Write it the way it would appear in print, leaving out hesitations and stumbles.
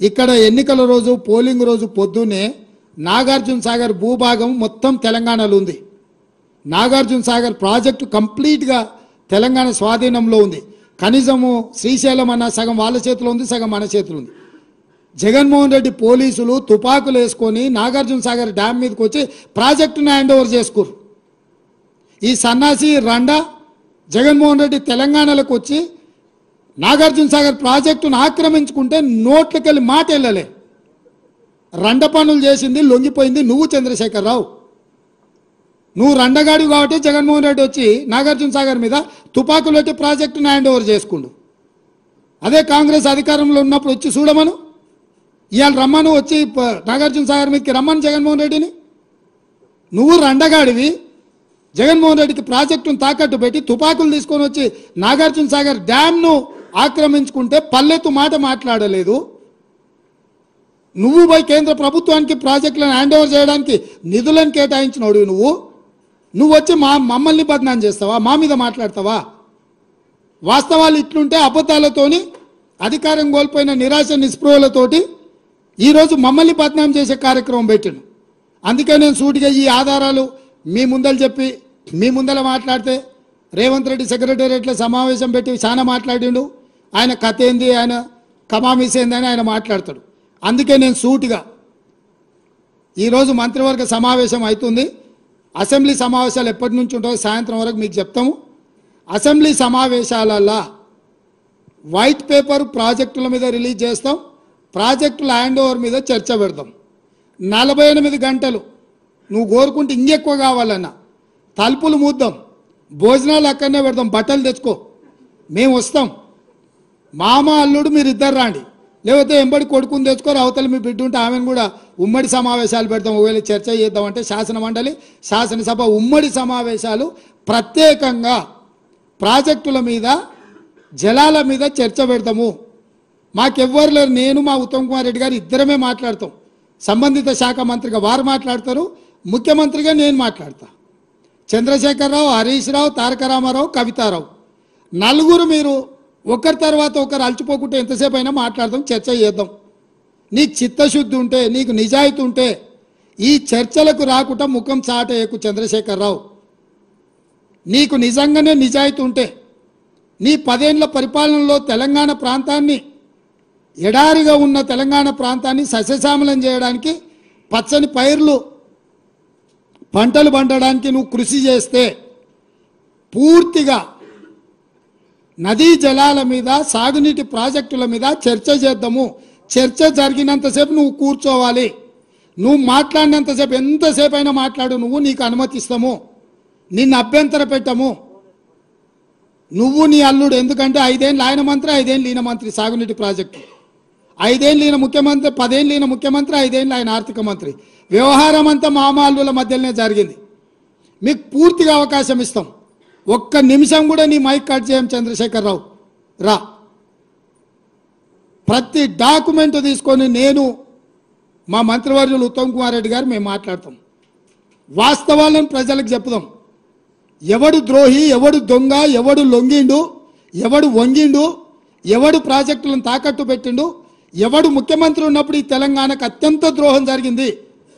ఇక్కడ ఎన్నికల రోజు పోలింగ్ రోజు పొద్దున్నే నాగార్జున సాగర్ భూభాగం మొత్తం తెలంగాణలో ఉంది. నాగార్జున సాగర్ ప్రాజెక్టు కంప్లీట్గా తెలంగాణ స్వాధీనంలో ఉంది. కనీసము శ్రీశైలం అన్న సగం వాళ్ళ చేతిలో ఉంది, సగం మన చేతిలో ఉంది. జగన్మోహన్ రెడ్డి పోలీసులు తుపాకులు వేసుకొని నాగార్జున సాగర్ డ్యామ్ మీదకి వచ్చి ప్రాజెక్టును హ్యాండ్ ఓవర్ చేసుకోరు. ఈ సన్నాసి రండా జగన్మోహన్ రెడ్డి తెలంగాణలోకి వచ్చి నాగార్జున సాగర్ ప్రాజెక్టును ఆక్రమించుకుంటే నోట్లకెళ్ళి మాట వెళ్ళలే. రండ పనులు చేసింది లొంగిపోయింది నువ్వు చంద్రశేఖరరావు. నువ్వు రండగాడు కాబట్టి జగన్మోహన్ రెడ్డి వచ్చి నాగార్జున సాగర్ మీద తుపాకులు పెట్టి ప్రాజెక్టును హ్యాండ్ ఓవర్ చేసుకుండు. అదే కాంగ్రెస్ అధికారంలో ఉన్నప్పుడు వచ్చి చూడమను, ఇవాళ రమ్మను, వచ్చి నాగార్జున సాగర్ మీదకి రమ్మను జగన్మోహన్ రెడ్డిని. నువ్వు రండగాడివి, జగన్మోహన్ రెడ్డికి ప్రాజెక్టును తాకట్టు పెట్టి తుపాకులు తీసుకొని వచ్చి నాగార్జున సాగర్ డ్యామ్ను ఆక్రమించుకుంటే పల్లెత్తు మాట మాట్లాడలేదు. నువ్వు పోయి కేంద్ర ప్రభుత్వానికి ప్రాజెక్టులను హ్యాండ్ ఓవర్ చేయడానికి నిధులను కేటాయించినోడు నువ్వు వచ్చి మమ్మల్ని బదనాం చేస్తావా, మా మీద మాట్లాడతావా? వాస్తవాలు ఇట్లుంటే అబద్ధాలతోని అధికారం కోల్పోయిన నిరాశ నిస్పృహలతోటి ఈరోజు మమ్మల్ని బదనాం చేసే కార్యక్రమం పెట్టాను. అందుకే నేను సూటిగా ఈ ఆధారాలు మీ ముందర చెప్పి మీ ముందర మాట్లాడితే రేవంత్ రెడ్డి సెక్రటేరియట్లో సమావేశం పెట్టి చాలా మాట్లాడిండు. ఆయన కథ ఏంది, ఆయన కమామిస్ ఏంది అని ఆయన మాట్లాడతాడు. అందుకే నేను సూటిగా ఈరోజు మంత్రివర్గ సమావేశం అవుతుంది. అసెంబ్లీ సమావేశాలు ఎప్పటి నుంచి ఉంటాయో సాయంత్రం వరకు మీకు చెప్తాము. అసెంబ్లీ సమావేశాలలో వైట్ పేపర్ ప్రాజెక్టుల మీద రిలీజ్ చేస్తాం, ప్రాజెక్టుల హ్యాండ్ ఓవర్ మీద చర్చ పెడతాం. 48 గంటలు నువ్వు కోరుకుంటే ఇంకెక్కువ కావాలన్నా తలుపులు మూద్దాం, భోజనాలు అక్కడనే పెడతాం, బట్టలు తెచ్చుకో, మేము వస్తాం. మామ అల్లుడు మీరు ఇద్దరు రాండి, లేకపోతే ఎంబడి కొడుకుని తెచ్చుకోరు, అవతల మీ బిడ్డ ఉంటే ఆమెను కూడా ఉమ్మడి సమావేశాలు పెడతాం. ఒకవేళ చర్చ చేద్దామంటే శాసన మండలి శాసనసభ ఉమ్మడి సమావేశాలు ప్రత్యేకంగా ప్రాజెక్టుల మీద జలాల మీద చర్చ పెడతాము. మాకెవ్వరు లేరు, నేను మా ఉత్తమ్ కుమార్ రెడ్డి గారు ఇద్దరమే మాట్లాడతాం. సంబంధిత శాఖ మంత్రిగా వారు మాట్లాడతారు, ముఖ్యమంత్రిగా నేను మాట్లాడతా. చంద్రశేఖరరావు, హరీష్ రావు, తారక రామారావు, కవితారావు నలుగురు మీరు ఒకరి తర్వాత ఒకరు అలచిపోకుంటే ఎంతసేపు అయినా మాట్లాడదాం, చర్చ చేద్దాం. నీకు చిత్తశుద్ధి ఉంటే, నీకు నిజాయితీ ఉంటే ఈ చర్చలకు రాకుండా ముఖం చాటేయకు చంద్రశేఖరరావు. నీకు నిజంగానే నిజాయితీ ఉంటే నీ 10 ఏళ్ల పరిపాలనలో తెలంగాణ ప్రాంతాన్ని, ఎడారిగా ఉన్న తెలంగాణ ప్రాంతాన్ని సస్యశ్యామలం చేయడానికి, పచ్చని పైర్లు పంటలు పండడానికి నువ్వు కృషి చేస్తే పూర్తిగా నదీ జలాల మీద సాగునీటి ప్రాజెక్టుల మీద చర్చ చేద్దాము. చర్చ జరిగినంతసేపు నువ్వు కూర్చోవాలి, నువ్వు మాట్లాడినంతసేపు ఎంతసేపు అయినా మాట్లాడు, నువ్వు నీకు అనుమతిస్తాము, నిన్ను అభ్యంతర పెట్టము. నువ్వు నీ అల్లుడు, ఎందుకంటే 5 ఏళ్ళు ఆయన మంత్రి, 5 ఏళ్ళు ఈయన మంత్రి సాగునీటి ప్రాజెక్టు, 5 ఏళ్ళు ఈయన ముఖ్యమంత్రి, 10 ఏళ్ళు ఈయన ముఖ్యమంత్రి, 5 ఏళ్ళు ఆయన ఆర్థిక మంత్రి. వ్యవహారం అంతా మామ అల్లుల మధ్యలోనే జరిగింది. మీకు పూర్తిగా అవకాశం ఇస్తాం, ఒక్క నిమిషం కూడా నీ మైక్ కట్ చేయం చంద్రశేఖరరావు. రా, ప్రతి డాక్యుమెంట్ తీసుకొని నేను మా మంత్రివర్యులు ఉత్తమ్ కుమార్ రెడ్డి గారు మేము మాట్లాడతాం. వాస్తవాలను ప్రజలకు చెప్పుదాం. ఎవడు ద్రోహి, ఎవడు దొంగ, ఎవడు లొంగిండు, ఎవడు వంగిండు, ఎవడు ప్రాజెక్టులను తాకట్టు పెట్టిండు, ఎవడు ముఖ్యమంత్రి ఉన్నప్పుడు ఈ తెలంగాణకు అత్యంత ద్రోహం జరిగింది